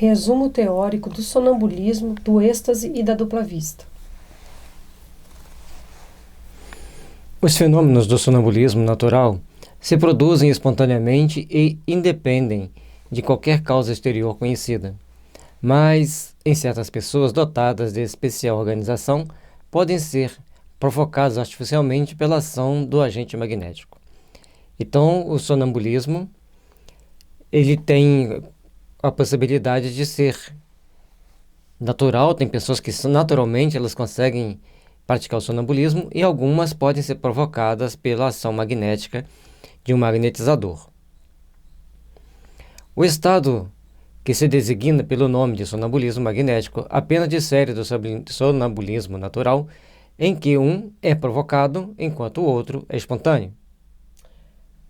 Resumo teórico do sonambulismo, do êxtase e da dupla vista. Os fenômenos do sonambulismo natural se produzem espontaneamente e independem de qualquer causa exterior conhecida, mas, em certas pessoas dotadas de especial organização, podem ser provocados artificialmente pela ação do agente magnético. Então, o sonambulismo ele tem a possibilidade de ser natural. Tem pessoas que naturalmente elas conseguem praticar o sonambulismo e algumas podem ser provocadas pela ação magnética de um magnetizador. O estado que se designa pelo nome de sonambulismo magnético apenas difere do sonambulismo natural, em que um é provocado enquanto o outro é espontâneo.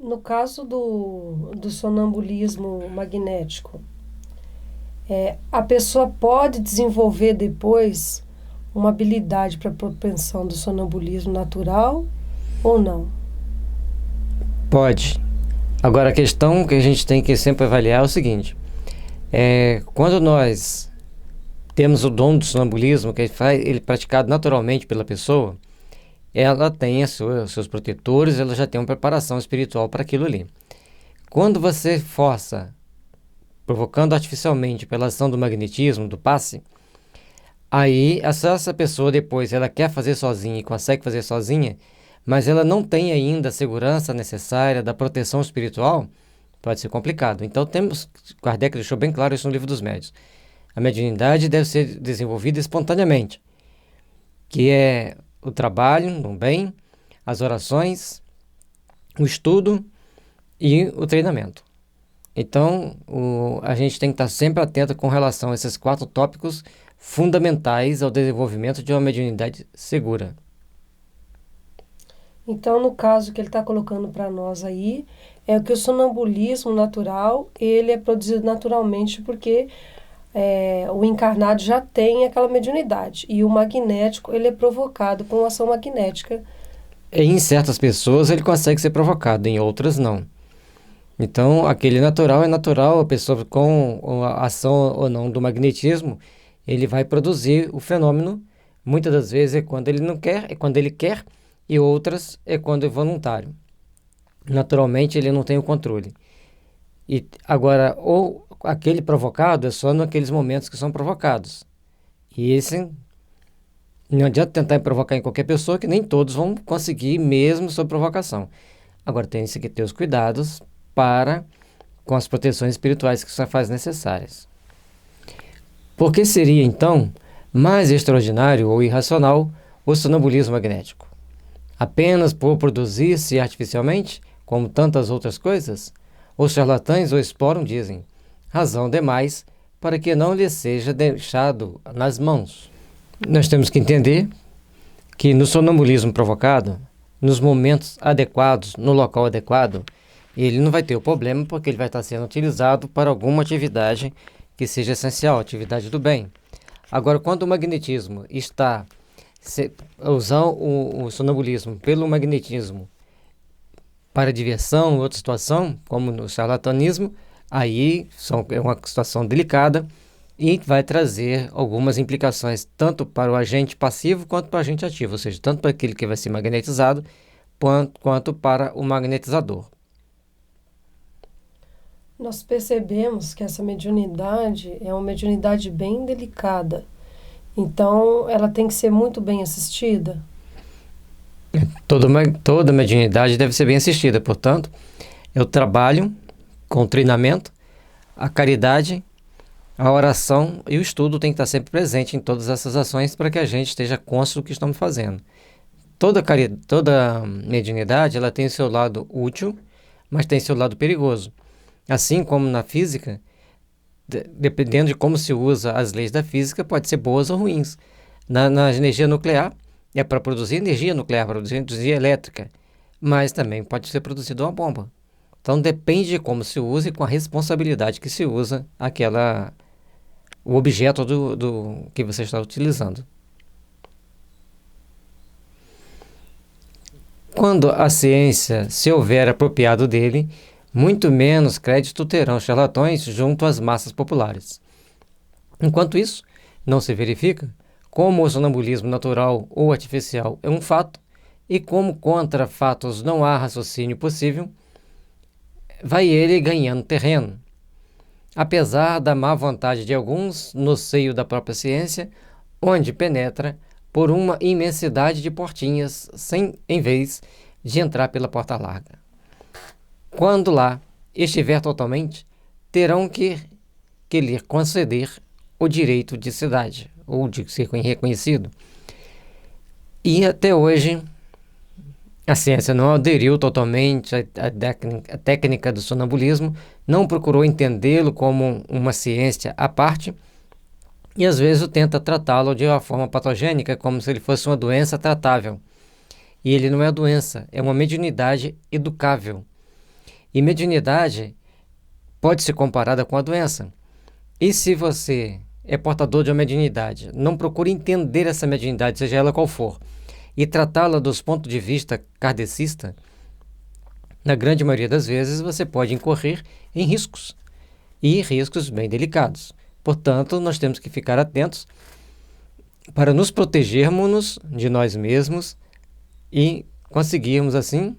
No caso do sonambulismo magnético, a pessoa pode desenvolver depois uma habilidade para a propensão do sonambulismo natural ou não? Pode. Agora, a questão que a gente tem que sempre avaliar é o seguinte: quando nós temos o dom do sonambulismo, que ele é praticado naturalmente pela pessoa, ela tem seus protetores, ela já tem uma preparação espiritual para aquilo ali. Quando você força, provocando artificialmente pela ação do magnetismo, do passe, aí essa pessoa depois ela quer fazer sozinha e consegue fazer sozinha, mas ela não tem ainda a segurança necessária da proteção espiritual, pode ser complicado. Então Kardec deixou bem claro isso no Livro dos Médiuns. A mediunidade deve ser desenvolvida espontaneamente, que é o trabalho no bem, as orações, o estudo e o treinamento. Então, a gente tem que estar sempre atento com relação a esses 4 tópicos fundamentais ao desenvolvimento de uma mediunidade segura. Então, no caso que ele está colocando para nós aí, é que o sonambulismo natural, ele é produzido naturalmente porque o encarnado já tem aquela mediunidade. E o magnético, ele é provocado por uma ação magnética. Em certas pessoas ele consegue ser provocado, em outras não. Então, aquele natural é natural, a pessoa com a ação ou não do magnetismo, ele vai produzir o fenômeno. Muitas das vezes é quando ele não quer, é quando ele quer, e outras é quando é voluntário. Naturalmente ele não tem o controle. E agora, ou aquele provocado é só naqueles momentos que são provocados. E esse não adianta tentar provocar em qualquer pessoa, que nem todos vão conseguir mesmo sob provocação. Agora tem que ter os cuidados com as proteções espirituais que são necessárias. Por que seria então mais extraordinário ou irracional o sonambulismo magnético? Apenas por produzir-se artificialmente, como tantas outras coisas? Os charlatães o exploram, dizem, razão demais para que não lhe seja deixado nas mãos. Nós temos que entender que no sonambulismo provocado, nos momentos adequados, no local adequado, ele não vai ter o problema, porque ele vai estar sendo utilizado para alguma atividade que seja essencial, atividade do bem. Agora, quando o magnetismo está usando o sonambulismo pelo magnetismo para diversão, outra situação, como no charlatanismo, aí é uma situação delicada e vai trazer algumas implicações tanto para o agente passivo quanto para o agente ativo, ou seja, tanto para aquele que vai ser magnetizado quanto para o magnetizador. Nós percebemos que essa mediunidade é uma mediunidade bem delicada. Então, ela tem que ser muito bem assistida? Toda mediunidade deve ser bem assistida, portanto, é o trabalho com o treinamento, a caridade, a oração e o estudo tem que estar sempre presente em todas essas ações para que a gente esteja consciente do que estamos fazendo. Toda mediunidade ela tem seu lado útil, mas tem seu lado perigoso. Assim como na física, dependendo de como se usa as leis da física, pode ser boas ou ruins. Na energia nuclear, é para produzir energia nuclear, para produzir energia elétrica, mas também pode ser produzida uma bomba. Então depende de como se usa e com a responsabilidade que se usa o objeto do que você está utilizando. Quando a ciência se houver apropriado dele, muito menos crédito terão charlatões junto às massas populares. Enquanto isso não se verifica, como o sonambulismo natural ou artificial é um fato, e como contra fatos não há raciocínio possível, vai ele ganhando terreno. Apesar da má vontade de alguns no seio da própria ciência, onde penetra por uma imensidade de portinhas, em vez de entrar pela porta larga. Quando lá estiver totalmente, terão que lhe conceder o direito de cidade, ou de ser reconhecido. E até hoje, a ciência não aderiu totalmente à técnica do sonambulismo, não procurou entendê-lo como uma ciência à parte, e às vezes tenta tratá-lo de uma forma patogênica, como se ele fosse uma doença tratável. E ele não é doença, é uma mediunidade educável. E mediunidade pode ser comparada com a doença. E se você é portador de uma mediunidade, não procure entender essa mediunidade, seja ela qual for, e tratá-la dos pontos de vista kardecista, na grande maioria das vezes você pode incorrer em riscos, e riscos bem delicados. Portanto, nós temos que ficar atentos para nos protegermos de nós mesmos e conseguirmos, assim,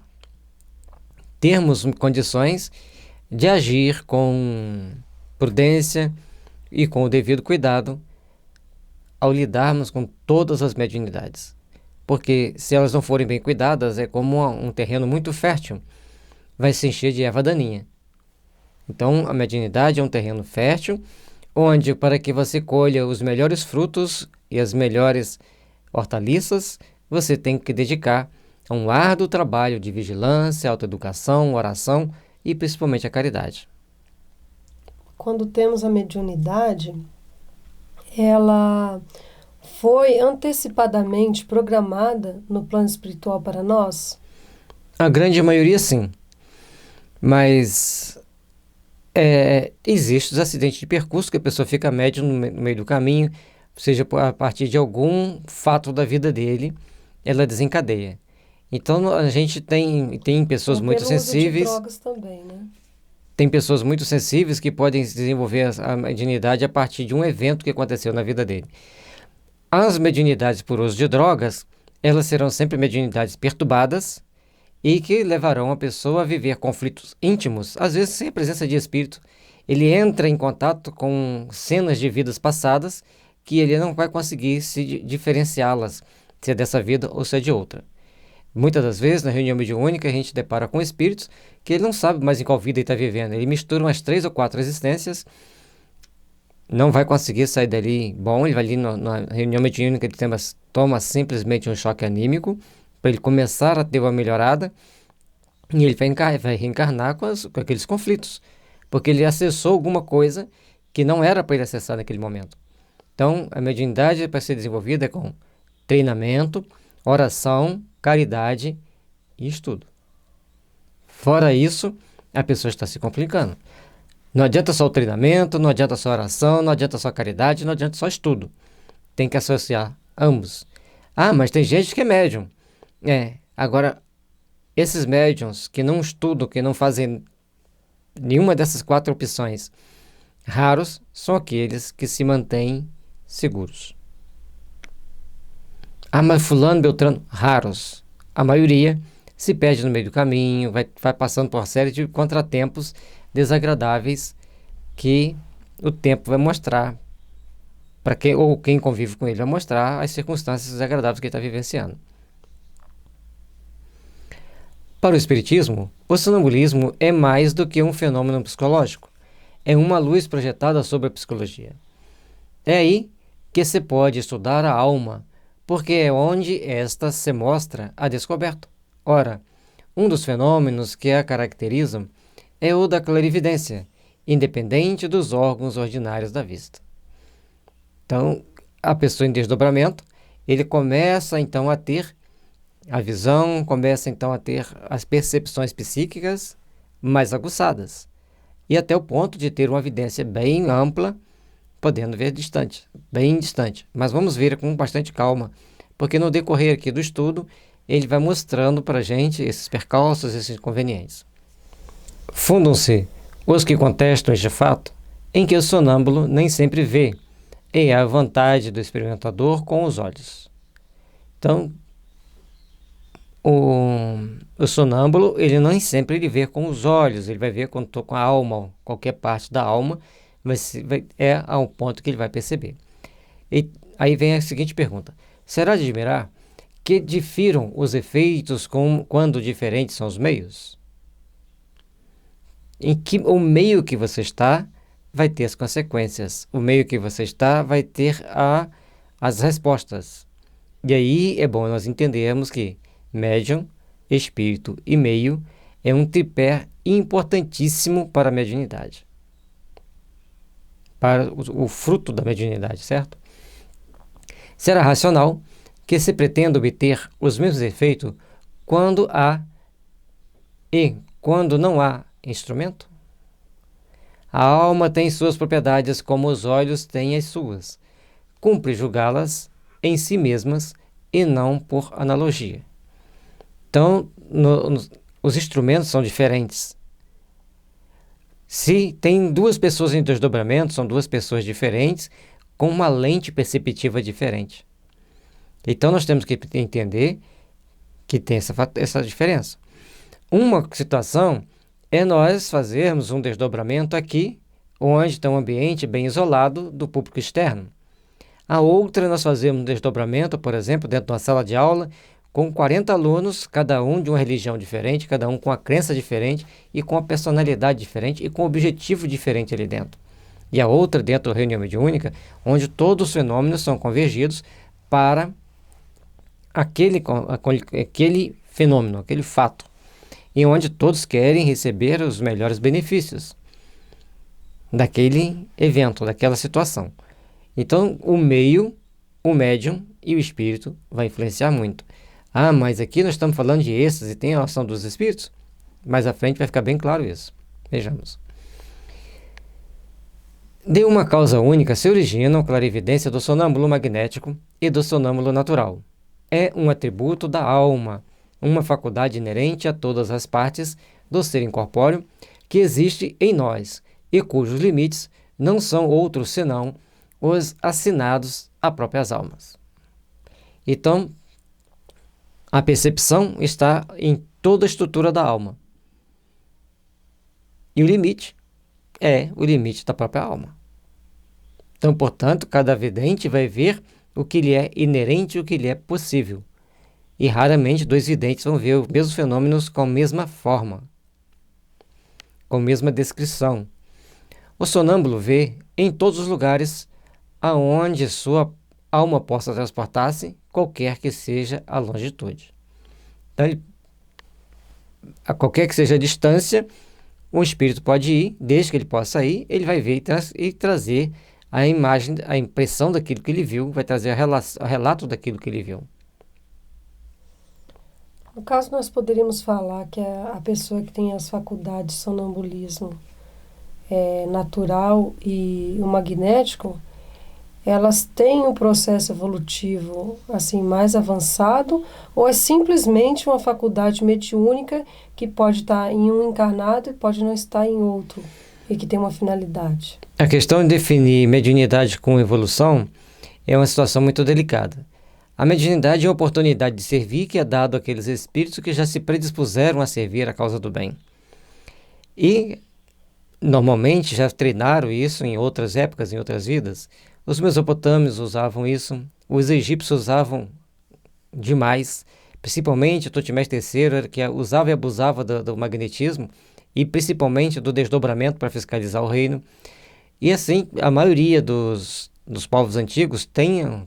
termos condições de agir com prudência e com o devido cuidado ao lidarmos com todas as mediunidades. Porque se elas não forem bem cuidadas, é como um terreno muito fértil, vai se encher de erva daninha. Então, a mediunidade é um terreno fértil, onde para que você colha os melhores frutos e as melhores hortaliças, você tem que dedicar a um árduo trabalho de vigilância, autoeducação, oração e principalmente a caridade. Quando temos a mediunidade, ela foi antecipadamente programada no plano espiritual para nós? A grande maioria, sim. Mas existem os acidentes de percurso que a pessoa fica médium no meio do caminho, seja a partir de algum fato da vida dele, ela desencadeia. Então a gente tem pessoas muito sensíveis. Uso de drogas também, né? Tem pessoas muito sensíveis que podem desenvolver a mediunidade a partir de um evento que aconteceu na vida dele. As mediunidades por uso de drogas, elas serão sempre mediunidades perturbadas e que levarão a pessoa a viver conflitos íntimos, às vezes sem a presença de espírito. Ele entra em contato com cenas de vidas passadas que ele não vai conseguir se diferenciá-las, se é dessa vida ou se é de outra. Muitas das vezes, na reunião mediúnica, a gente depara com espíritos que ele não sabe mais em qual vida ele está vivendo. Ele mistura umas 3 ou 4 existências, não vai conseguir sair dali bom. Ele vai ali na reunião mediúnica, ele toma simplesmente um choque anímico, para ele começar a ter uma melhorada, e ele vai reencarnar com aqueles conflitos, porque ele acessou alguma coisa que não era para ele acessar naquele momento. Então, a mediunidade para ser desenvolvida é com treinamento, oração, caridade e estudo. Fora isso, a pessoa está se complicando. Não adianta só o treinamento, não adianta só a oração, não adianta só a caridade, não adianta só estudo. Tem que associar ambos. Ah, mas tem gente que é médium. Agora, esses médiums que não estudam, que não fazem nenhuma dessas 4 opções, raros são aqueles que se mantêm seguros. Ah, mas fulano, beltrano, raros. A maioria se perde no meio do caminho, vai passando por uma série de contratempos desagradáveis que o tempo vai mostrar, ou quem convive com ele vai mostrar as circunstâncias desagradáveis que ele está vivenciando. Para o Espiritismo, o sonambulismo é mais do que um fenômeno psicológico. É uma luz projetada sobre a psicologia. É aí que se pode estudar a alma, porque é onde esta se mostra a descoberto. Ora, um dos fenômenos que a caracterizam é o da clarividência, independente dos órgãos ordinários da vista. Então, a pessoa em desdobramento, ele começa então a ter a visão, começa então a ter as percepções psíquicas mais aguçadas, e até o ponto de ter uma evidência bem ampla, podendo ver distante, bem distante. Mas vamos ver com bastante calma, porque no decorrer aqui do estudo, ele vai mostrando para a gente esses percalços, esses inconvenientes. Fundam-se os que contestam este fato em que o sonâmbulo nem sempre vê, é a vontade do experimentador com os olhos. Então, o sonâmbulo, ele nem sempre ele vê com os olhos, ele vai ver quando estou com a alma, qualquer parte da alma, é ao ponto que ele vai perceber. E aí vem a seguinte pergunta: será de admirar que difiram os efeitos quando diferentes são os meios? Em que o meio que você está vai ter as consequências, o meio que você está vai ter as respostas. E aí é bom nós entendermos que médium, espírito e meio é um tripé importantíssimo para a mediunidade, para o fruto da mediunidade, certo? Será racional que se pretenda obter os mesmos efeitos quando não há instrumento? A alma tem suas propriedades como os olhos têm as suas. Cumpre julgá-las em si mesmas e não por analogia. Então, os instrumentos são diferentes. Se tem duas pessoas em desdobramento, são duas pessoas diferentes com uma lente perceptiva diferente. Então, nós temos que entender que tem essa diferença. Uma situação é nós fazermos um desdobramento aqui, onde está um ambiente bem isolado do público externo. A outra, nós fazemos um desdobramento, por exemplo, dentro de uma sala de aula, com 40 alunos, cada um de uma religião diferente, cada um com uma crença diferente e com uma personalidade diferente e com um objetivo diferente ali dentro. E a outra dentro da reunião mediúnica, onde todos os fenômenos são convergidos para aquele fenômeno, aquele fato, e onde todos querem receber os melhores benefícios daquele evento, daquela situação. Então, o meio, o médium e o espírito vai influenciar muito. Ah, mas aqui nós estamos falando de êxtase e tem a ação dos espíritos? Mais à frente vai ficar bem claro isso. Vejamos. De uma causa única se originam a clarividência do sonâmbulo magnético e do sonâmbulo natural. É um atributo da alma, uma faculdade inerente a todas as partes do ser incorpóreo que existe em nós e cujos limites não são outros senão os assinados a próprias almas. Então, a percepção está em toda a estrutura da alma. E o limite é o limite da própria alma. Então, portanto, cada vidente vai ver o que lhe é inerente e o que lhe é possível. E raramente dois videntes vão ver os mesmos fenômenos com a mesma forma, com a mesma descrição. O sonâmbulo vê em todos os lugares aonde sua alma possa transportar-se, qualquer que seja a longitude. Então, a qualquer que seja a distância, o espírito pode ir, desde que ele possa ir, ele vai ver e trazer a imagem, a impressão daquilo que ele viu, vai trazer o relato daquilo que ele viu. No caso, nós poderíamos falar que a pessoa que tem as faculdades de sonambulismo natural e o magnético, elas têm um processo evolutivo assim mais avançado, ou é simplesmente uma faculdade mediúnica que pode estar em um encarnado e pode não estar em outro, e que tem uma finalidade? A questão de definir mediunidade com evolução é uma situação muito delicada. A mediunidade é a oportunidade de servir que é dado àqueles espíritos que já se predispuseram a servir a causa do bem. E, normalmente, já treinaram isso em outras épocas, em outras vidas. Os mesopotâmios usavam isso, os egípcios usavam demais, principalmente o Tutmés III, que usava e abusava do magnetismo e principalmente do desdobramento para fiscalizar o reino. E assim, a maioria dos povos antigos tinham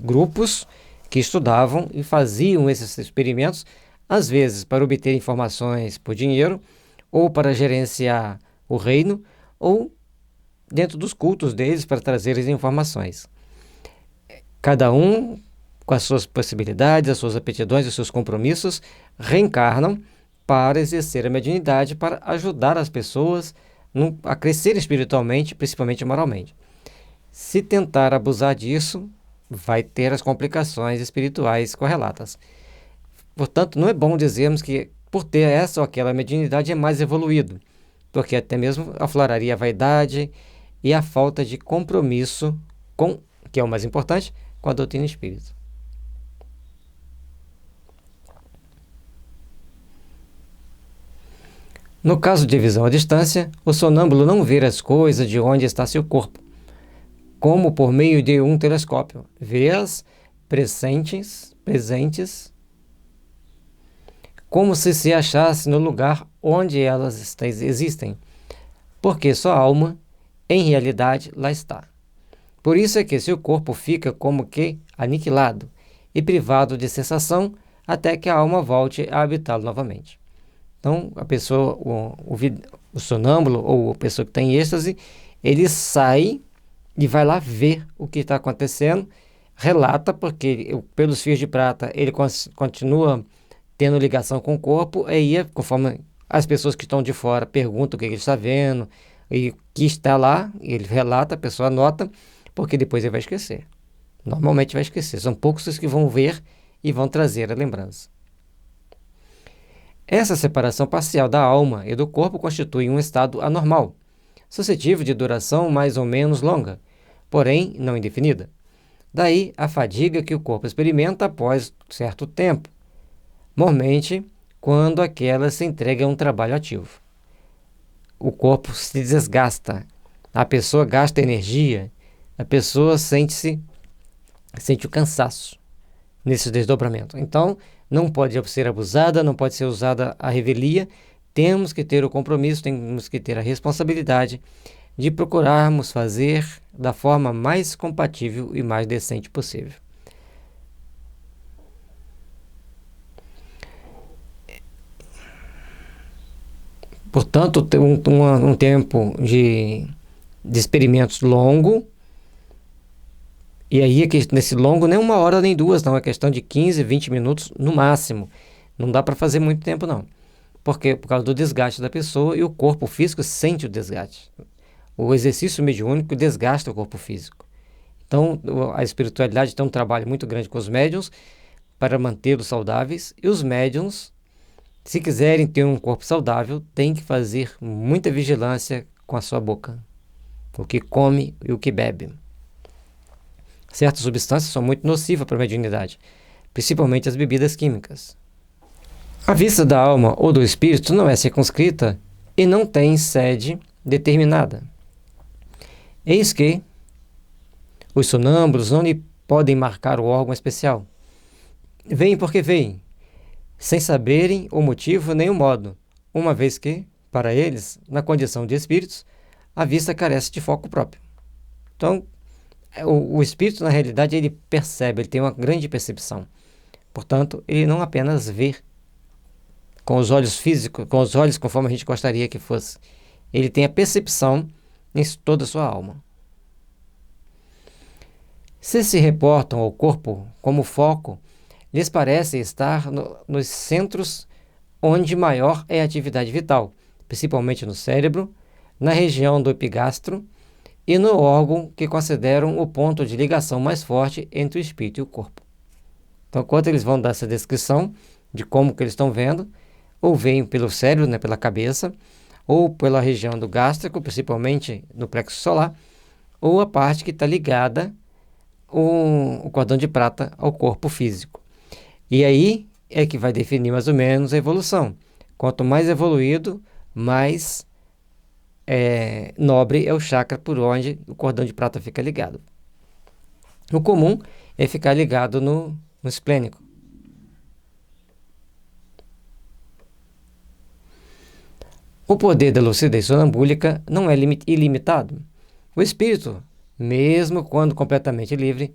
grupos que estudavam e faziam esses experimentos, às vezes para obter informações por dinheiro, ou para gerenciar o reino, ou dentro dos cultos deles para trazer as informações. Cada um, com as suas possibilidades, as suas aptidões, os seus compromissos, reencarnam para exercer a mediunidade, para ajudar as pessoas a crescer espiritualmente, principalmente moralmente. Se tentar abusar disso, vai ter as complicações espirituais correlatas. Portanto, não é bom dizermos que por ter essa ou aquela mediunidade é mais evoluído, porque até mesmo afloraria a vaidade e a falta de compromisso com, que é o mais importante, com a doutrina espírita. No caso de visão à distância, o sonâmbulo não vê as coisas de onde está seu corpo, como por meio de um telescópio. Vê-as presentes, como se achasse no lugar onde elas existem, porque sua alma, em realidade, lá está. Por isso é que seu corpo fica como que aniquilado e privado de sensação até que a alma volte a habitá-lo novamente. Então, a pessoa, o sonâmbulo ou a pessoa que tem êxtase, ele sai e vai lá ver o que está acontecendo, relata, porque pelos fios de prata ele continua tendo ligação com o corpo, e conforme as pessoas que estão de fora perguntam o que ele está vendo, e o que está lá, ele relata, a pessoa anota, porque depois ele vai esquecer. Normalmente vai esquecer. São poucos os que vão ver e vão trazer a lembrança. Essa separação parcial da alma e do corpo constitui um estado anormal, suscetível de duração mais ou menos longa, porém não indefinida. Daí a fadiga que o corpo experimenta após certo tempo, normalmente quando aquela se entrega a um trabalho ativo. O corpo se desgasta, a pessoa gasta energia, a pessoa sente o cansaço nesse desdobramento. Então, não pode ser abusada, não pode ser usada a revelia. Temos que ter o compromisso, temos que ter a responsabilidade de procurarmos fazer da forma mais compatível e mais decente possível. Portanto, um tempo de experimentos longo. E aí, nesse longo, nem 1 hora nem 2, não. É questão de 15, 20 minutos no máximo. Não dá para fazer muito tempo, não. Porque por causa do desgaste da pessoa, e o corpo físico sente o desgaste. O exercício mediúnico desgasta o corpo físico. Então, a espiritualidade tem um trabalho muito grande com os médiuns para mantê-los saudáveis. E os médiuns, se quiserem ter um corpo saudável, têm que fazer muita vigilância com a sua boca. O que come e o que bebe. Certas substâncias são muito nocivas para a mediunidade, principalmente as bebidas químicas. A vista da alma ou do espírito não é circunscrita e não tem sede determinada. Eis que os sonâmbulos não lhe podem marcar o órgão especial. Veem porque veem, sem saberem o motivo nem o modo, uma vez que, para eles, na condição de espíritos, a vista carece de foco próprio. Então, o espírito, na realidade, ele percebe, ele tem uma grande percepção. Portanto, ele não apenas vê com os olhos físicos, com os olhos conforme a gente gostaria que fosse. Ele tem a percepção em toda a sua alma. Se reportam ao corpo como foco, lhes parece estar nos centros onde maior é a atividade vital, principalmente no cérebro, na região do epigastro, e no órgão que consideram o ponto de ligação mais forte entre o espírito e o corpo. Então, quando eles vão dar essa descrição de como que eles estão vendo, ou veem pelo cérebro, né, pela cabeça, ou pela região do gástrico, principalmente no plexo solar, ou a parte que está ligada, o cordão de prata, ao corpo físico. E aí é que vai definir mais ou menos a evolução. Quanto mais evoluído, mais nobre é o chakra por onde o cordão de prata fica ligado. O comum é ficar ligado no esplênico. O poder da lucidez sonambúlica não é ilimitado. O espírito, mesmo quando completamente livre,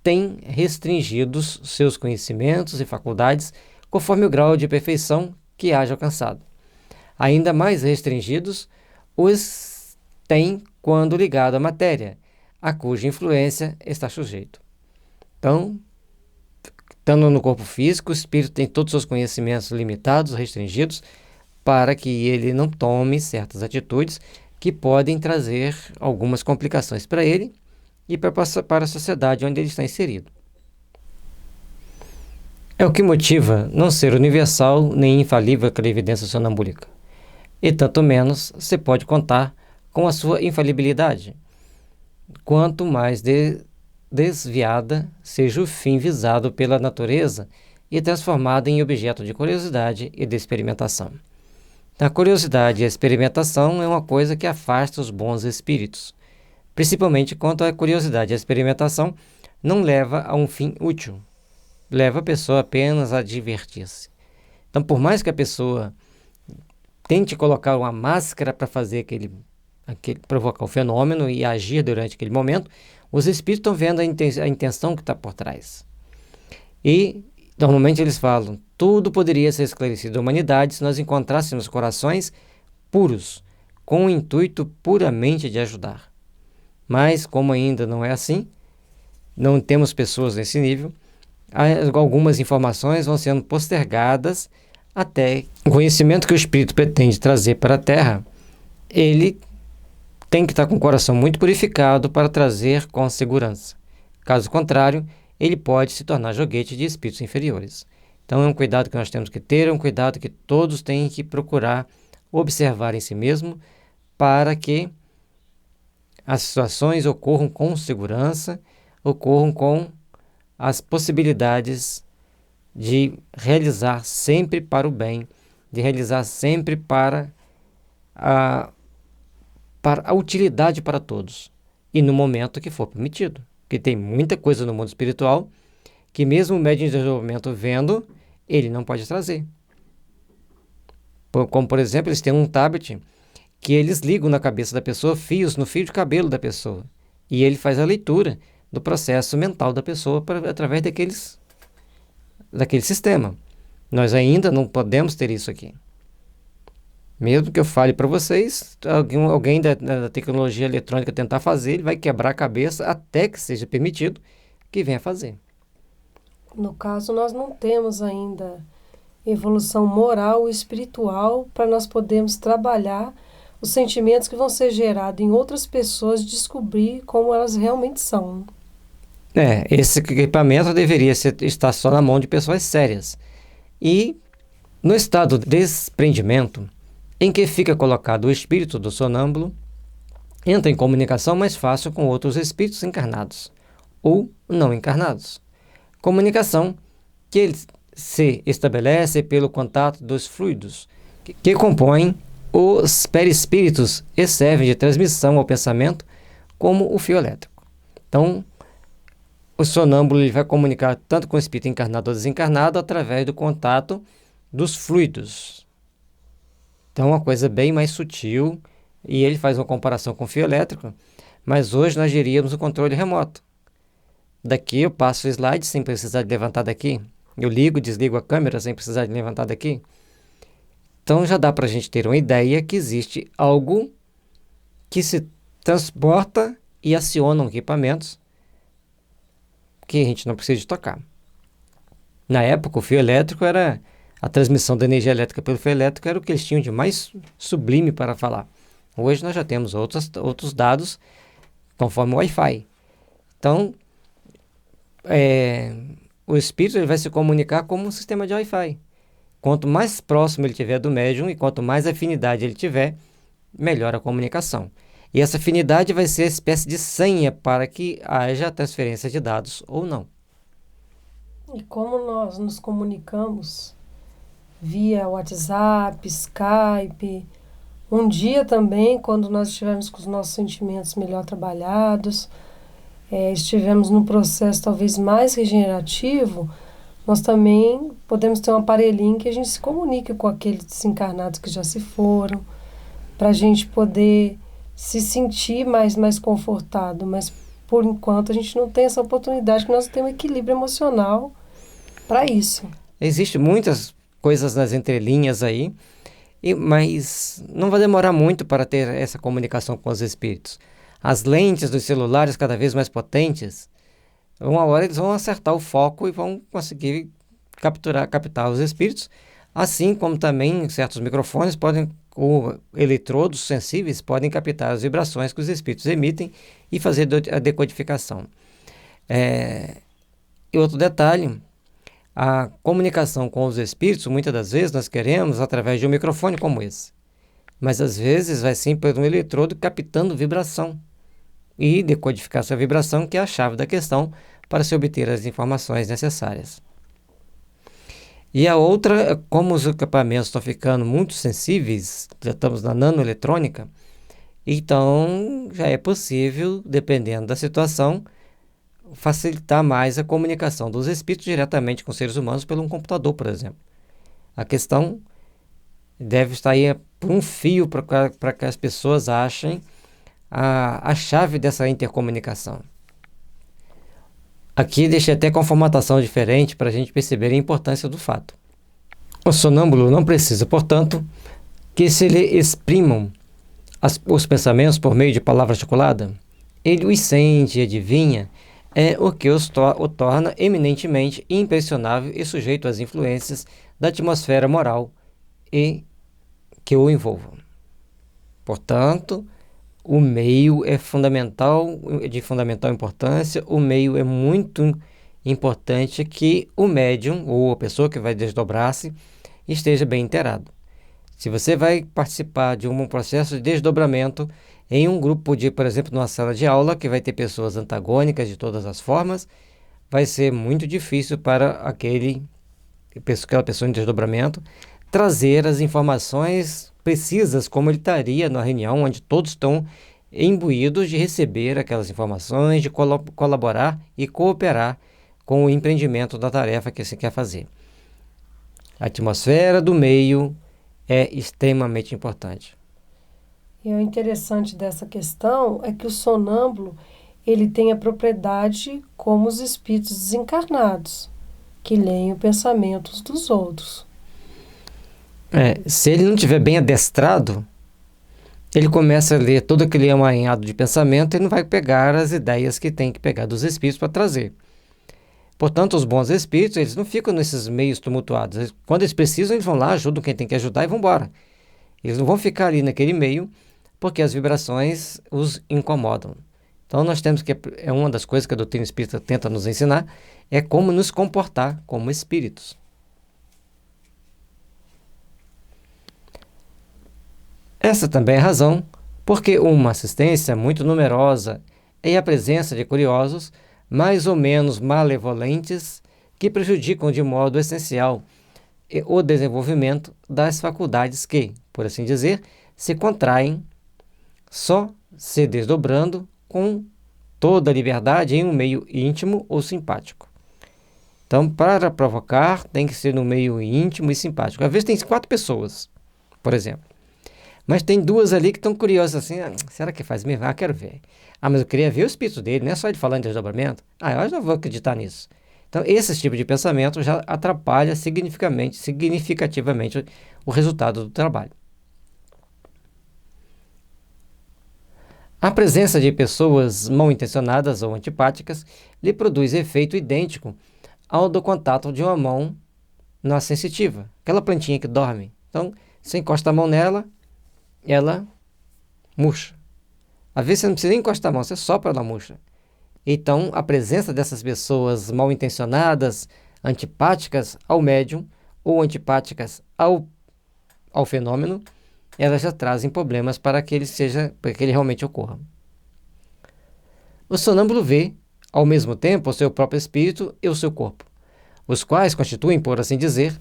tem restringidos seus conhecimentos e faculdades conforme o grau de perfeição que haja alcançado. Ainda mais restringidos os tem quando ligado à matéria, a cuja influência está sujeito. Então, estando no corpo físico, o espírito tem todos os seus conhecimentos limitados, restringidos, para que ele não tome certas atitudes que podem trazer algumas complicações para ele e para a sociedade onde ele está inserido. É o que motiva não ser universal nem infalível a clarividência sonambúlica. E tanto menos se pode contar com a sua infalibilidade. quanto mais desviada seja o fim visado pela natureza e transformada em objeto de curiosidade e de experimentação. A curiosidade e a experimentação é uma coisa que afasta os bons espíritos, principalmente quando a curiosidade e a experimentação não leva a um fim útil, leva a pessoa apenas a divertir-se. Então, por mais que a pessoa tente colocar uma máscara para fazer provocar o fenômeno e agir durante aquele momento, os espíritos estão vendo a intenção que está por trás. E, normalmente, eles falam, tudo poderia ser esclarecido à humanidade se nós encontrássemos corações puros, com o intuito puramente de ajudar. Mas, como ainda não é assim, não temos pessoas nesse nível, algumas informações vão sendo postergadas até o conhecimento que o Espírito pretende trazer para a Terra, ele tem que estar com o coração muito purificado para trazer com segurança. Caso contrário, ele pode se tornar joguete de espíritos inferiores. Então é um cuidado que nós temos que ter, é um cuidado que todos têm que procurar observar em si mesmo para que as situações ocorram com segurança, ocorram com as possibilidades de realizar sempre para o bem, de realizar sempre para a utilidade para todos, e no momento que for permitido. Porque tem muita coisa no mundo espiritual que mesmo o médium de desenvolvimento vendo, ele não pode trazer. Como, por exemplo, eles têm um tablet que eles ligam na cabeça da pessoa fios no fio de cabelo da pessoa. E ele faz a leitura do processo mental da pessoa através daquele sistema. Nós ainda não podemos ter isso aqui. Mesmo que eu fale para vocês, alguém da tecnologia eletrônica tentar fazer, ele vai quebrar a cabeça até que seja permitido que venha fazer. No caso, nós não temos ainda evolução moral e espiritual para nós podermos trabalhar os sentimentos que vão ser gerados em outras pessoas, descobrir como elas realmente são. Esse equipamento deveria estar só na mão de pessoas sérias. E no estado de desprendimento, em que fica colocado o espírito do sonâmbulo, entra em comunicação mais fácil com outros espíritos encarnados ou não encarnados. Comunicação que ele se estabelece pelo contato dos fluidos que compõem os perispíritos e servem de transmissão ao pensamento como o fio elétrico. Então, o sonâmbulo ele vai comunicar tanto com o espírito encarnado ou desencarnado através do contato dos fluidos. Então, é uma coisa bem mais sutil, e ele faz uma comparação com o fio elétrico, mas hoje nós diríamos o controle remoto. Daqui eu passo o slide sem precisar de levantar daqui, eu ligo e desligo a câmera sem precisar de levantar daqui. Então já dá para a gente ter uma ideia que existe algo que se transporta e aciona equipamentos que a gente não precisa de tocar. Na época, o fio elétrico era a transmissão da energia elétrica pelo fio elétrico, era o que eles tinham de mais sublime para falar. Hoje nós já temos outros dados conforme o Wi-Fi. Então, o espírito ele vai se comunicar como um sistema de Wi-Fi. Quanto mais próximo ele estiver do médium e quanto mais afinidade ele tiver, melhor a comunicação. E essa afinidade vai ser a espécie de senha para que haja transferência de dados ou não. E como nós nos comunicamos via WhatsApp, Skype, um dia também, quando nós estivermos com os nossos sentimentos melhor trabalhados, estivermos num processo talvez mais regenerativo, nós também podemos ter um aparelhinho que a gente se comunique com aqueles desencarnados que já se foram, para a gente poder se sentir mais confortado, mas por enquanto a gente não tem essa oportunidade, que nós temos um equilíbrio emocional para isso. Existem muitas coisas nas entrelinhas aí, mas não vai demorar muito para ter essa comunicação com os espíritos. As lentes dos celulares cada vez mais potentes, uma hora eles vão acertar o foco e vão conseguir captar os espíritos, assim como também certos microfones ou eletrodos sensíveis podem captar as vibrações que os espíritos emitem e fazer a decodificação. E outro detalhe, a comunicação com os espíritos, muitas das vezes nós queremos através de um microfone como esse, mas às vezes vai sim por um eletrodo captando vibração. e decodificar essa vibração, que é a chave da questão para se obter as informações necessárias. E a outra, como os equipamentos estão ficando muito sensíveis, já estamos na nanoeletrônica, então já é possível, dependendo da situação, facilitar mais a comunicação dos espíritos diretamente com os seres humanos pelo um computador, por exemplo. A questão deve estar aí por um fio para que as pessoas achem a chave dessa intercomunicação. Aqui deixei até com formatação diferente para a gente perceber a importância do fato. O sonâmbulo não precisa, portanto, que se lhe exprimam os pensamentos por meio de palavra articulada. Ele os sente e adivinha, é o que o torna eminentemente impressionável e sujeito às influências da atmosfera moral e que o envolvam. Portanto, o meio é de fundamental importância, o meio é muito importante que o médium ou a pessoa que vai desdobrar-se esteja bem inteirado. Se você vai participar de um processo de desdobramento em um grupo por exemplo, numa sala de aula, que vai ter pessoas antagônicas de todas as formas, vai ser muito difícil para aquela pessoa em desdobramento trazer as informações precisas como ele estaria na reunião onde todos estão imbuídos de receber aquelas informações, de colaborar e cooperar com o empreendimento da tarefa que você quer fazer. A atmosfera do meio é extremamente importante. E o interessante dessa questão é que o sonâmbulo ele tem a propriedade como os espíritos desencarnados, que leem os pensamentos dos outros. Se ele não estiver bem adestrado, ele começa a ler todo aquele emaranhado de pensamento e não vai pegar as ideias que tem que pegar dos espíritos para trazer. Portanto, os bons espíritos, eles não ficam nesses meios tumultuados. Quando eles precisam, eles vão lá, ajudam quem tem que ajudar e vão embora. Eles não vão ficar ali naquele meio porque as vibrações os incomodam. Então, nós temos que, é uma das coisas que a doutrina espírita tenta nos ensinar, é como nos comportar como espíritos. Essa também é a razão porque uma assistência muito numerosa e a presença de curiosos mais ou menos malevolentes que prejudicam de modo essencial o desenvolvimento das faculdades que, por assim dizer, se contraem só se desdobrando com toda a liberdade em um meio íntimo ou simpático. Então, para provocar, tem que ser no meio íntimo e simpático. Às vezes tem 4 pessoas, por exemplo. Mas tem 2 ali que estão curiosas assim, será que faz mesmo? Quero ver. Mas eu queria ver o espírito dele, não é só ele falando de desdobramento. Eu já vou acreditar nisso. Então, esse tipo de pensamento já atrapalha significativamente o resultado do trabalho. A presença de pessoas mal intencionadas ou antipáticas lhe produz efeito idêntico ao do contato de uma mão na sensitiva, aquela plantinha que dorme. Então, você encosta a mão nela, ela murcha. Às vezes você não precisa nem encostar a mão, você sopra, ela murcha. Então, a presença dessas pessoas mal intencionadas, antipáticas ao médium ou antipáticas ao fenômeno, elas já trazem problemas para que ele realmente ocorra. O sonâmbulo vê, ao mesmo tempo, o seu próprio espírito e o seu corpo, os quais constituem, por assim dizer,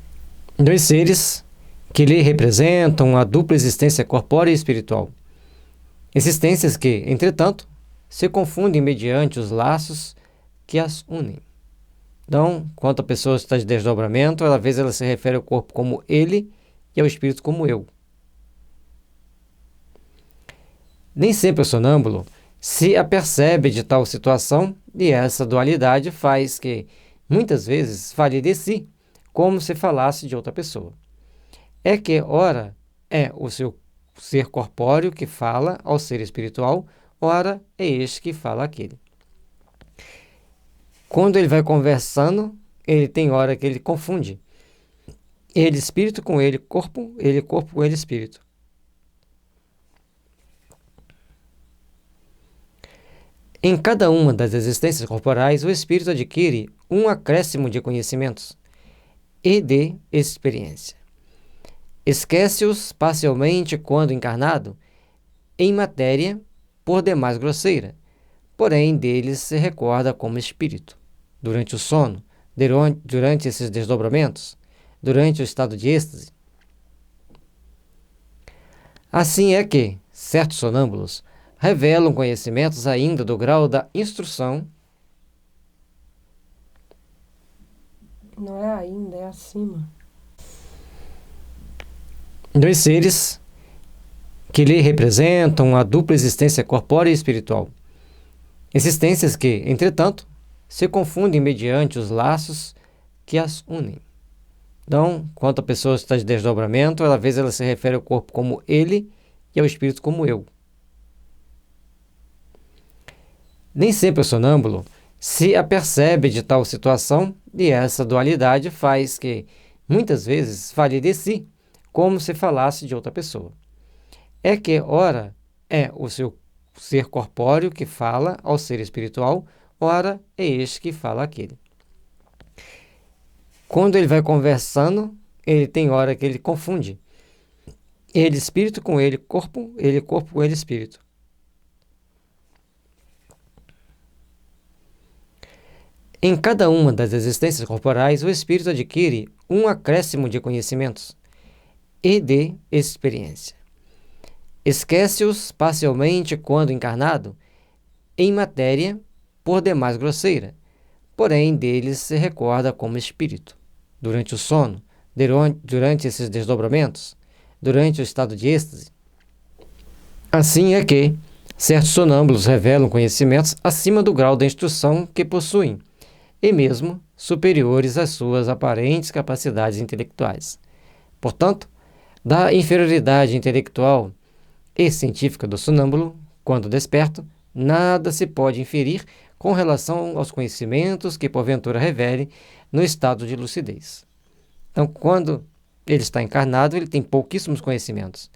2 seres que lhe representam a dupla existência corpórea e espiritual. Existências que, entretanto, se confundem mediante os laços que as unem. Então, quando a pessoa está de desdobramento, às vezes ela se refere ao corpo como ele e ao espírito como eu. Nem sempre o sonâmbulo se apercebe de tal situação e essa dualidade faz que, muitas vezes, fale de si como se falasse de outra pessoa. É que, ora, é o seu ser corpóreo que fala ao ser espiritual, ora, é este que fala àquele. Quando ele vai conversando, ele tem hora que ele confunde. Ele espírito com ele corpo com ele espírito. Em cada uma das existências corporais, o espírito adquire um acréscimo de conhecimentos e de experiência. Esquece-os parcialmente quando encarnado em matéria por demais grosseira, porém deles se recorda como espírito. Durante o sono, durante esses desdobramentos, durante o estado de êxtase. Assim é que certos sonâmbulos revelam conhecimentos ainda do grau da instrução. Não é ainda, é acima. Dos seres que lhe representam a dupla existência corpórea e espiritual. Existências que, entretanto, se confundem mediante os laços que as unem. Então, quando a pessoa está de desdobramento, às vezes ela se refere ao corpo como ele e ao espírito como eu. Nem sempre o sonâmbulo se apercebe de tal situação e essa dualidade faz que, muitas vezes, fale de si como se falasse de outra pessoa. É que, ora, é o seu ser corpóreo que fala ao ser espiritual, ora, é este que fala àquele. Quando ele vai conversando, ele tem hora que ele confunde. Ele espírito com ele corpo com ele espírito. Em cada uma das existências corporais, o espírito adquire um acréscimo de conhecimentos e de experiência. Esquece-os parcialmente quando encarnado, em matéria por demais grosseira, porém deles se recorda como espírito. Durante o sono, durante esses desdobramentos, durante o estado de êxtase. Assim é que certos sonâmbulos revelam conhecimentos acima do grau da instrução que possuem, e mesmo superiores às suas aparentes capacidades intelectuais. Portanto, da inferioridade intelectual e científica do sonâmbulo, quando desperto, nada se pode inferir com relação aos conhecimentos que porventura revele no estado de lucidez. Então, quando ele está encarnado, ele tem pouquíssimos conhecimentos,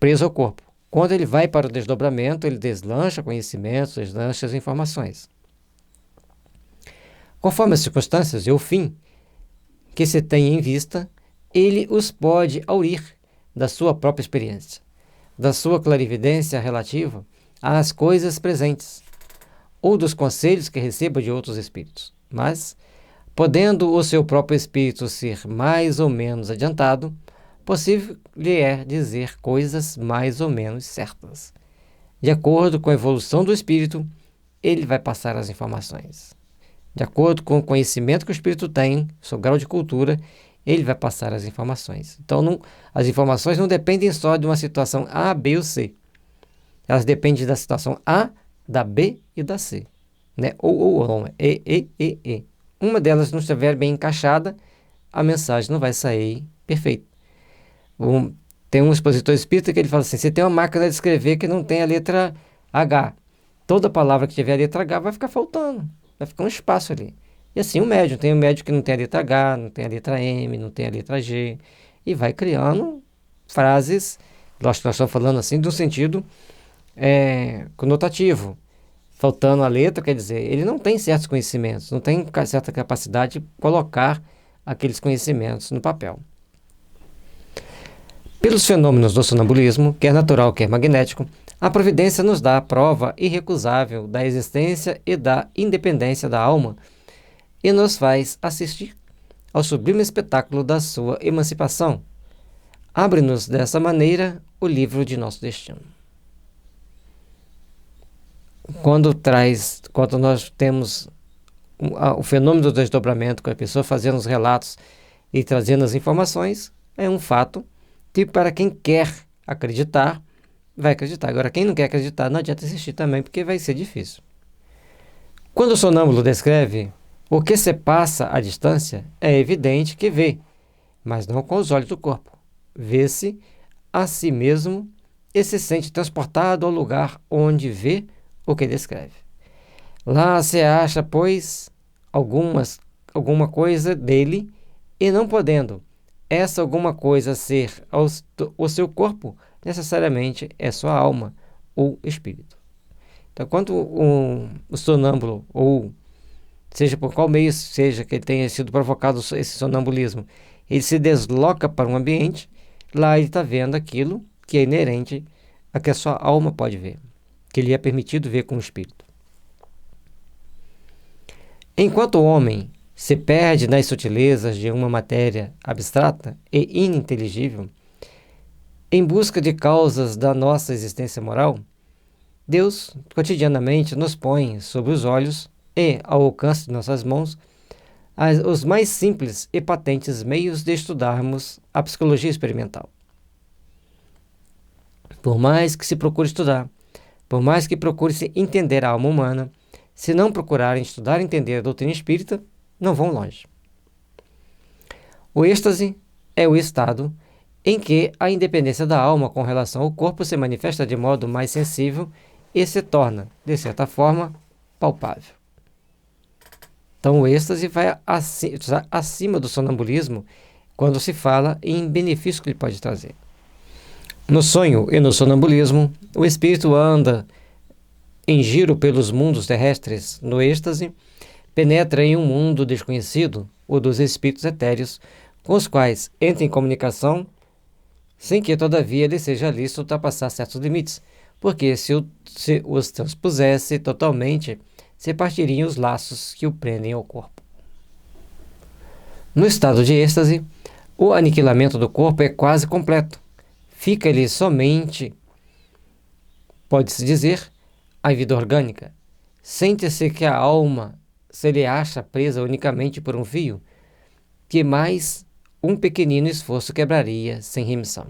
preso ao corpo. Quando ele vai para o desdobramento, ele deslancha conhecimentos, deslancha as informações. Conforme as circunstâncias e o fim que se tem em vista, ele os pode aurir da sua própria experiência, da sua clarividência relativa às coisas presentes, ou dos conselhos que receba de outros espíritos. Mas, podendo o seu próprio espírito ser mais ou menos adiantado, possível lhe é dizer coisas mais ou menos certas. De acordo com a evolução do espírito, ele vai passar as informações. De acordo com o conhecimento que o espírito tem, seu grau de cultura, ele vai passar as informações. Então, as informações não dependem só de uma situação A, B ou C. Elas dependem da situação A, da B e da C. Né? Ou, E. Uma delas não estiver bem encaixada, a mensagem não vai sair perfeita. Tem um expositor espírita que ele fala assim, se tem uma máquina de escrever que não tem a letra H, toda palavra que tiver a letra H vai ficar faltando, vai ficar um espaço ali. E assim o médium, tem um médium que não tem a letra H, não tem a letra M, não tem a letra G, e vai criando frases, nós estamos falando assim, de um sentido conotativo. Faltando a letra, quer dizer, ele não tem certos conhecimentos, não tem certa capacidade de colocar aqueles conhecimentos no papel. Pelos fenômenos do sonambulismo, quer natural, quer magnético, a providência nos dá a prova irrecusável da existência e da independência da alma e nos faz assistir ao sublime espetáculo da sua emancipação. Abre-nos dessa maneira o livro de nosso destino. Quando nós temos o fenômeno do desdobramento, com a pessoa fazendo os relatos e trazendo as informações, é um fato que para quem quer acreditar, vai acreditar. Agora, quem não quer acreditar, não adianta assistir também, porque vai ser difícil. Quando o sonâmbulo descreve o que se passa à distância, é evidente que vê, mas não com os olhos do corpo. Vê-se a si mesmo e se sente transportado ao lugar onde vê o que descreve. Lá se acha, pois, alguma coisa dele, e não podendo essa alguma coisa ser o seu corpo, necessariamente é sua alma ou espírito. Então, quando o sonâmbulo, ou seja por qual meio seja que ele tenha sido provocado esse sonambulismo, ele se desloca para um ambiente, lá ele está vendo aquilo que é inerente a que a sua alma pode ver, que lhe é permitido ver com o espírito. Enquanto o homem se perde nas sutilezas de uma matéria abstrata e ininteligível, em busca de causas da nossa existência moral, Deus cotidianamente nos põe sob os olhos e ao alcance de nossas mãos os mais simples e patentes meios de estudarmos a psicologia experimental. Por mais que se procure estudar, por mais que procure-se entender a alma humana, se não procurarem estudar e entender a doutrina espírita, não vão longe. O êxtase é o estado em que a independência da alma com relação ao corpo se manifesta de modo mais sensível e se torna, de certa forma, palpável. Então o êxtase vai acima do sonambulismo quando se fala em benefício que ele pode trazer. No sonho e no sonambulismo, o espírito anda em giro pelos mundos terrestres. No êxtase, penetra em um mundo desconhecido, o dos espíritos etéreos, com os quais entra em comunicação, sem que, todavia, lhe seja lícito ultrapassar certos limites, porque se os transpusesse totalmente, se partiriam os laços que o prendem ao corpo. No estado de êxtase, o aniquilamento do corpo é quase completo. Fica-lhe somente, pode-se dizer, a vida orgânica. Sente-se que a alma se lhe acha presa unicamente por um fio, que mais um pequenino esforço quebraria sem remissão.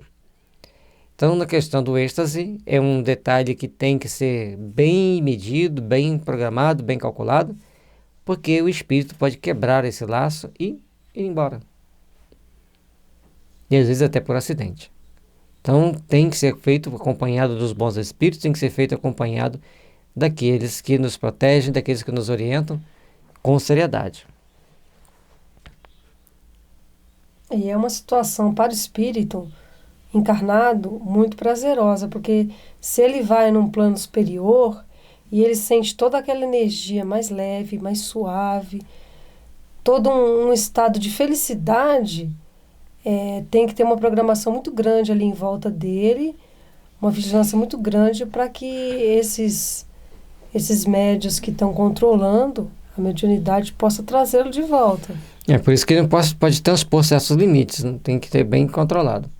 Então, na questão do êxtase, é um detalhe que tem que ser bem medido, bem programado, bem calculado, porque o espírito pode quebrar esse laço e ir embora. E às vezes até por acidente. Então, tem que ser feito acompanhado dos bons espíritos, tem que ser feito acompanhado daqueles que nos protegem, daqueles que nos orientam, com seriedade. E é uma situação para o espírito encarnado muito prazerosa, porque se ele vai num plano superior e ele sente toda aquela energia mais leve, mais suave, todo um estado de felicidade, tem que ter uma programação muito grande ali em volta dele, uma vigilância muito grande para que esses médios que estão controlando a mediunidade possa trazê-lo de volta. É por isso que ele não pode transpor certos limites, né? Tem que ter bem controlado.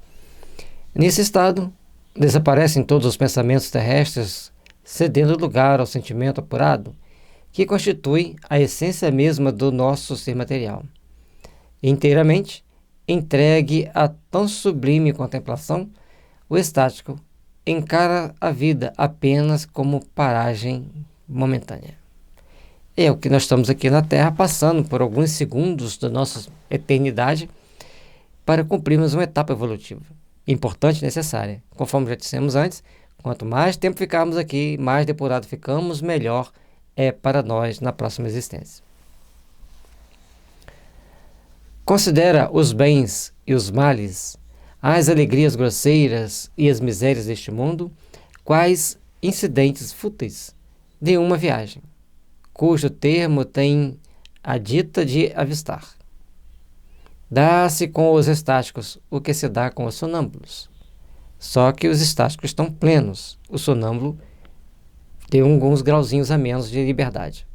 Nesse estado, desaparecem todos os pensamentos terrestres, cedendo lugar ao sentimento apurado, que constitui a essência mesma do nosso ser material. Inteiramente entregue a tão sublime contemplação, o estático encara a vida apenas como paragem momentânea. É o que nós estamos aqui na Terra, passando por alguns segundos da nossa eternidade para cumprirmos uma etapa evolutiva, importante e necessária. Conforme já dissemos antes, quanto mais tempo ficarmos aqui, mais depurado ficamos, melhor é para nós na próxima existência. Considera os bens e os males, as alegrias grosseiras e as misérias deste mundo, quais incidentes fúteis de uma viagem, cujo termo tem a dita de avistar. Dá-se com os estáticos o que se dá com os sonâmbulos. Só que os estáticos estão plenos. O sonâmbulo tem alguns grauzinhos a menos de liberdade.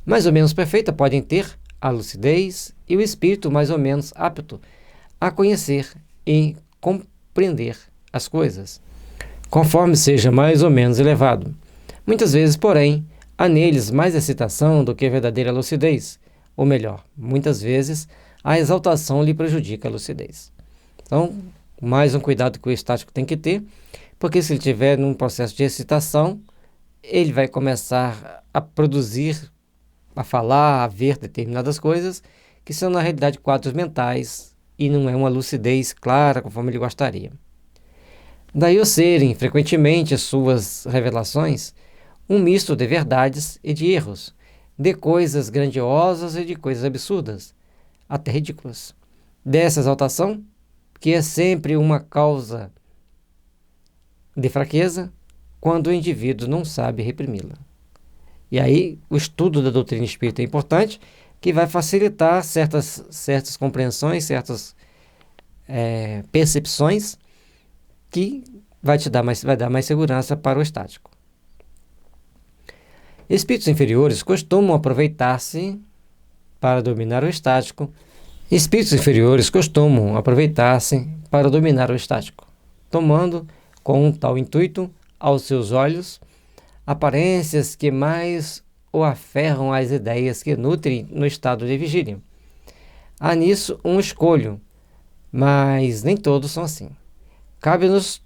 Mais ou menos perfeita podem ter a lucidez e o espírito mais ou menos apto a conhecer e compreender as coisas, conforme seja mais ou menos elevado. Muitas vezes, porém, há neles mais excitação do que verdadeira lucidez, ou melhor, muitas vezes a exaltação lhe prejudica a lucidez. Então, mais um cuidado que o estático tem que ter, porque se ele estiver num processo de excitação, ele vai começar a produzir, a falar, a ver determinadas coisas que são na realidade quadros mentais e não é uma lucidez clara conforme ele gostaria. Daí o serem, frequentemente, suas revelações, um misto de verdades e de erros, de coisas grandiosas e de coisas absurdas, até ridículas. Dessa exaltação, que é sempre uma causa de fraqueza, quando o indivíduo não sabe reprimi-la. E aí, o estudo da doutrina espírita é importante, que vai facilitar certas compreensões, certas percepções, que vai dar mais segurança para o estático. Espíritos inferiores costumam aproveitar-se para dominar o estático. Espíritos inferiores costumam aproveitar-se para dominar o estático, tomando, com tal intuito, aos seus olhos, aparências que mais o aferram às ideias que nutrem no estado de vigília. Há nisso um escolho, mas nem todos são assim. Cabe-nos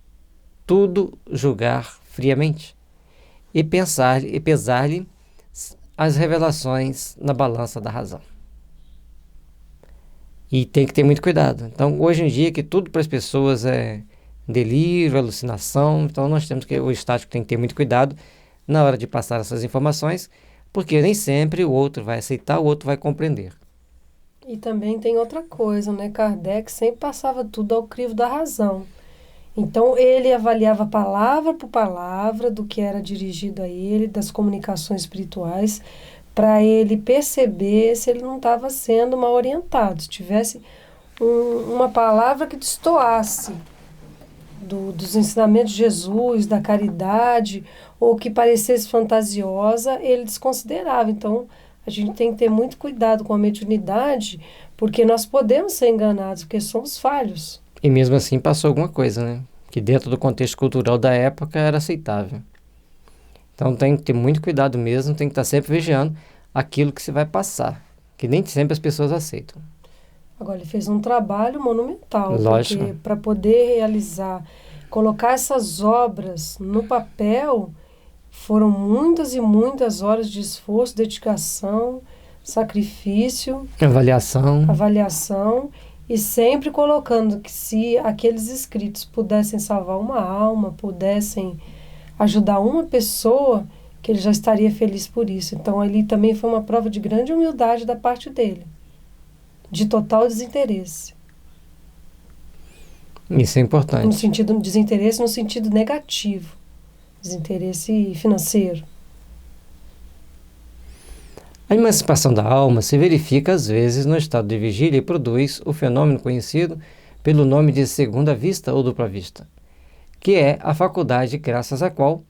tudo julgar friamente e pesar-lhe as revelações na balança da razão. E tem que ter muito cuidado. Então, hoje em dia, que tudo para as pessoas é delírio, alucinação, então o estático tem que ter muito cuidado na hora de passar essas informações, porque nem sempre o outro vai aceitar, o outro vai compreender. E também tem outra coisa, né? Kardec sempre passava tudo ao crivo da razão. Então, ele avaliava palavra por palavra do que era dirigido a ele, das comunicações espirituais, para ele perceber se ele não estava sendo mal orientado, se tivesse uma palavra que destoasse dos ensinamentos de Jesus, da caridade, ou que parecesse fantasiosa, ele desconsiderava. Então, a gente tem que ter muito cuidado com a mediunidade, porque nós podemos ser enganados, porque somos falhos. E mesmo assim passou alguma coisa, né? Que dentro do contexto cultural da época era aceitável. Então tem que ter muito cuidado mesmo, tem que estar sempre vigiando aquilo que se vai passar, que nem sempre as pessoas aceitam. Agora, ele fez um trabalho monumental, Lógico. porque para poder realizar, colocar essas obras no papel, foram muitas e muitas horas de esforço, dedicação, sacrifício, avaliação, e sempre colocando que se aqueles escritos pudessem salvar uma alma, pudessem ajudar uma pessoa, que ele já estaria feliz por isso. Então, ali também foi uma prova de grande humildade da parte dele, de total desinteresse. Isso é importante. No sentido desinteresse, no sentido negativo, desinteresse financeiro. A emancipação da alma se verifica às vezes no estado de vigília e produz o fenômeno conhecido pelo nome de segunda vista ou dupla vista, que é a faculdade graças à qual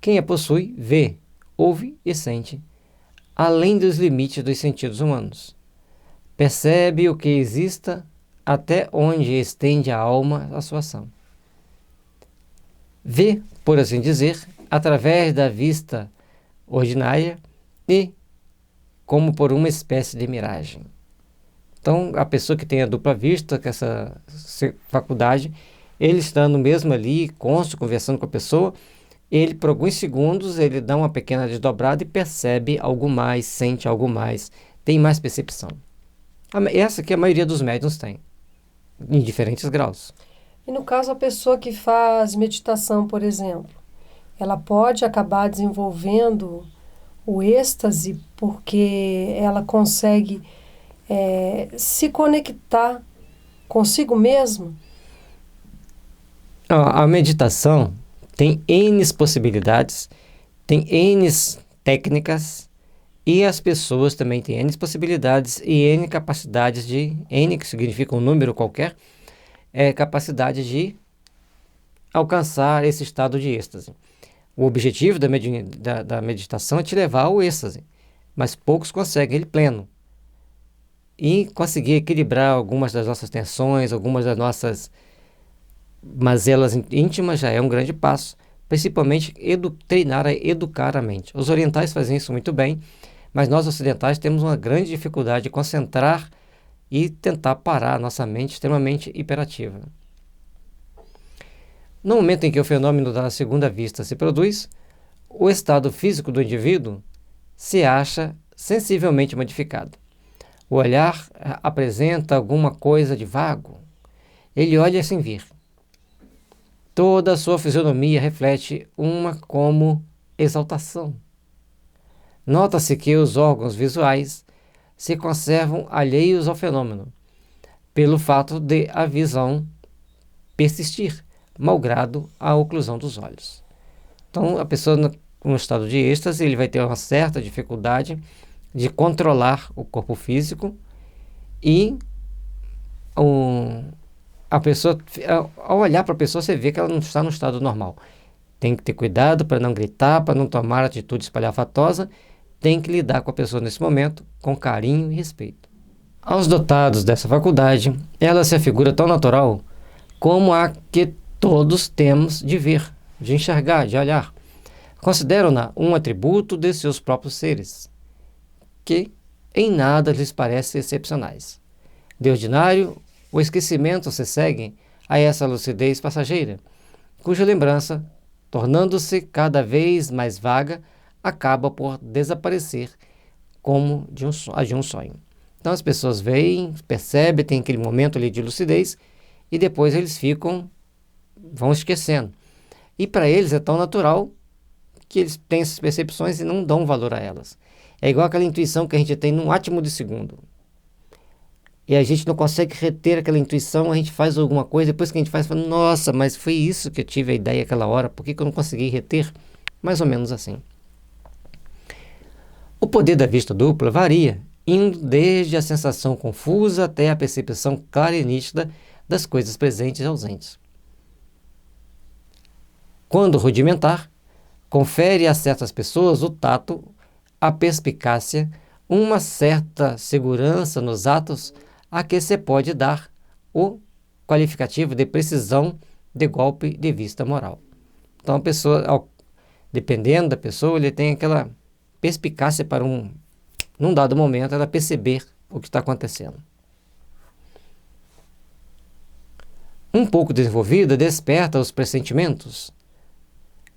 quem a possui vê, ouve e sente, além dos limites dos sentidos humanos. Percebe o que exista até onde estende a alma a sua ação. Vê, por assim dizer, através da vista ordinária e como por uma espécie de miragem. Então, a pessoa que tem a dupla vista, com essa faculdade, ele estando mesmo ali, conversando com a pessoa, ele, por alguns segundos, ele dá uma pequena desdobrada e percebe algo mais, sente algo mais, tem mais percepção. Essa que a maioria dos médiuns tem, em diferentes graus. E no caso, a pessoa que faz meditação, por exemplo, ela pode acabar desenvolvendo o êxtase porque ela consegue se conectar consigo mesmo? A meditação tem N possibilidades, tem N técnicas, e as pessoas também têm N possibilidades e N capacidades N que significa um número qualquer, capacidade de alcançar esse estado de êxtase. O objetivo da meditação é te levar ao êxtase, mas poucos conseguem ele pleno. E conseguir equilibrar algumas das nossas tensões, algumas das nossas mazelas íntimas já é um grande passo, principalmente treinar a educar a mente. Os orientais fazem isso muito bem, mas nós ocidentais temos uma grande dificuldade de concentrar e tentar parar a nossa mente extremamente hiperativa. No momento em que o fenômeno da segunda vista se produz, o estado físico do indivíduo se acha sensivelmente modificado. O olhar apresenta alguma coisa de vago. Ele olha sem ver. Toda a sua fisionomia reflete uma como exaltação. Nota-se que os órgãos visuais se conservam alheios ao fenômeno, pelo fato de a visão persistir, malgrado a oclusão dos olhos. Então, a pessoa no estado de êxtase, ele vai ter uma certa dificuldade de controlar o corpo físico e a pessoa, ao olhar para a pessoa, você vê que ela não está no estado normal. Tem que ter cuidado para não gritar, para não tomar atitude espalhafatosa. Tem que lidar com a pessoa nesse momento com carinho e respeito. Aos dotados dessa faculdade, ela se afigura tão natural como a que todos temos de ver, de enxergar, de olhar. Consideram-na um atributo de seus próprios seres, que em nada lhes parece excepcionais. De ordinário, o esquecimento se segue a essa lucidez passageira, cuja lembrança, tornando-se cada vez mais vaga, acaba por desaparecer como a de um sonho. Então as pessoas veem, percebem, tem aquele momento ali de lucidez e depois eles vão esquecendo. E para eles é tão natural que eles têm essas percepções e não dão valor a elas. É igual aquela intuição que a gente tem num átimo de segundo. E a gente não consegue reter aquela intuição, a gente faz alguma coisa, depois que a gente faz, fala, nossa, mas foi isso que eu tive a ideia aquela hora, por que eu não consegui reter? Mais ou menos assim. O poder da vista dupla varia, indo desde a sensação confusa até a percepção clara e nítida das coisas presentes e ausentes. Quando rudimentar, confere a certas pessoas o tato, a perspicácia, uma certa segurança nos atos a que se pode dar o qualificativo de precisão de golpe de vista moral. Então a pessoa, dependendo da pessoa, ele tem aquela perspicácia para num dado momento, ela perceber o que está acontecendo. Um pouco desenvolvida desperta os pressentimentos,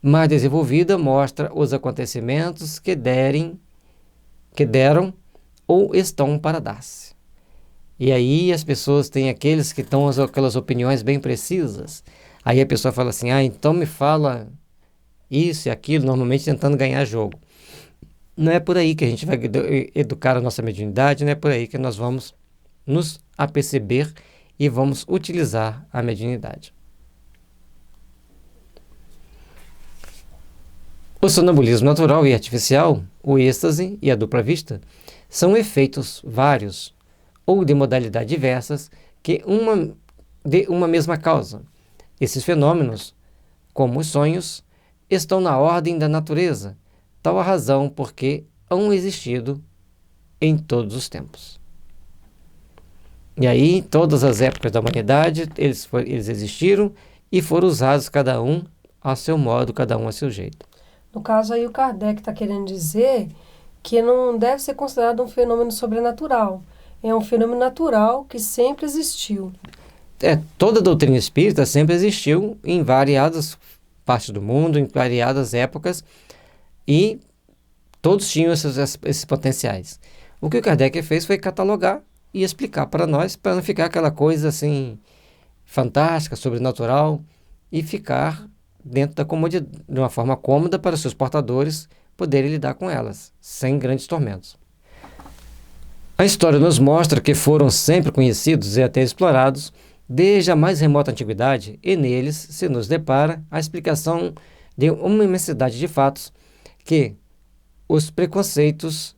mais desenvolvida mostra os acontecimentos que deram ou estão para dar-se. E aí as pessoas têm aqueles que estão aquelas opiniões bem precisas. Aí a pessoa fala assim, então me fala isso e aquilo, normalmente tentando ganhar jogo. Não é por aí que a gente vai educar a nossa mediunidade, não é por aí que nós vamos nos aperceber e vamos utilizar a mediunidade. O sonambulismo natural e artificial, o êxtase e a dupla vista, são efeitos vários ou de modalidades diversas de uma mesma causa. Esses fenômenos, como os sonhos, estão na ordem da natureza, tal a razão porque hão existido em todos os tempos. E aí, todas as épocas da humanidade, eles existiram e foram usados cada um a seu modo, cada um a seu jeito. No caso aí o Kardec está querendo dizer que não deve ser considerado um fenômeno sobrenatural. É um fenômeno natural que sempre existiu. Toda a doutrina espírita sempre existiu em variadas partes do mundo, em variadas épocas, e todos tinham esses potenciais. O que o Kardec fez foi catalogar e explicar para nós, para não ficar aquela coisa assim fantástica, sobrenatural, e ficar dentro da comodidade, de uma forma cômoda para os seus portadores poderem lidar com elas, sem grandes tormentos. A história nos mostra que foram sempre conhecidos e até explorados desde a mais remota antiguidade, e neles se nos depara a explicação de uma imensidade de fatos que os preconceitos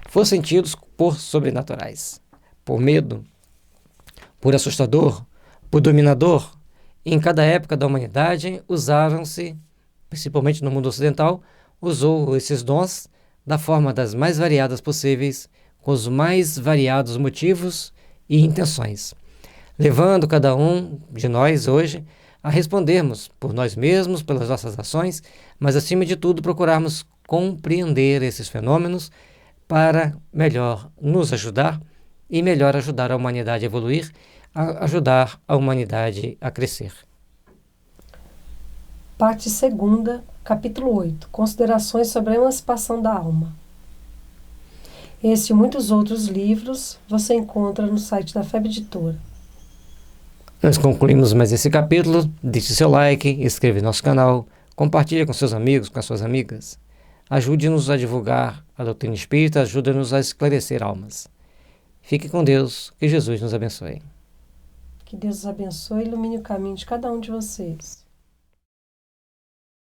fossem tidos por sobrenaturais, por medo, por assustador, por dominador. Em cada época da humanidade usaram-se, principalmente no mundo ocidental, usou esses dons da forma das mais variadas possíveis, com os mais variados motivos e intenções, levando cada um de nós hoje a respondermos por nós mesmos, pelas nossas ações, mas acima de tudo procurarmos compreender esses fenômenos para melhor nos ajudar e melhor ajudar a humanidade a evoluir, a ajudar a humanidade a crescer. Parte 2ª, capítulo 8. Considerações sobre a emancipação da alma. Esse e muitos outros livros você encontra no site da FEB Editora. Nós concluímos mais esse capítulo. Deixe seu like, inscreva no nosso canal, compartilhe com seus amigos, com as suas amigas. Ajude-nos a divulgar a doutrina espírita, ajude-nos a esclarecer almas. Fique com Deus, que Jesus nos abençoe. Que Deus os abençoe e ilumine o caminho de cada um de vocês.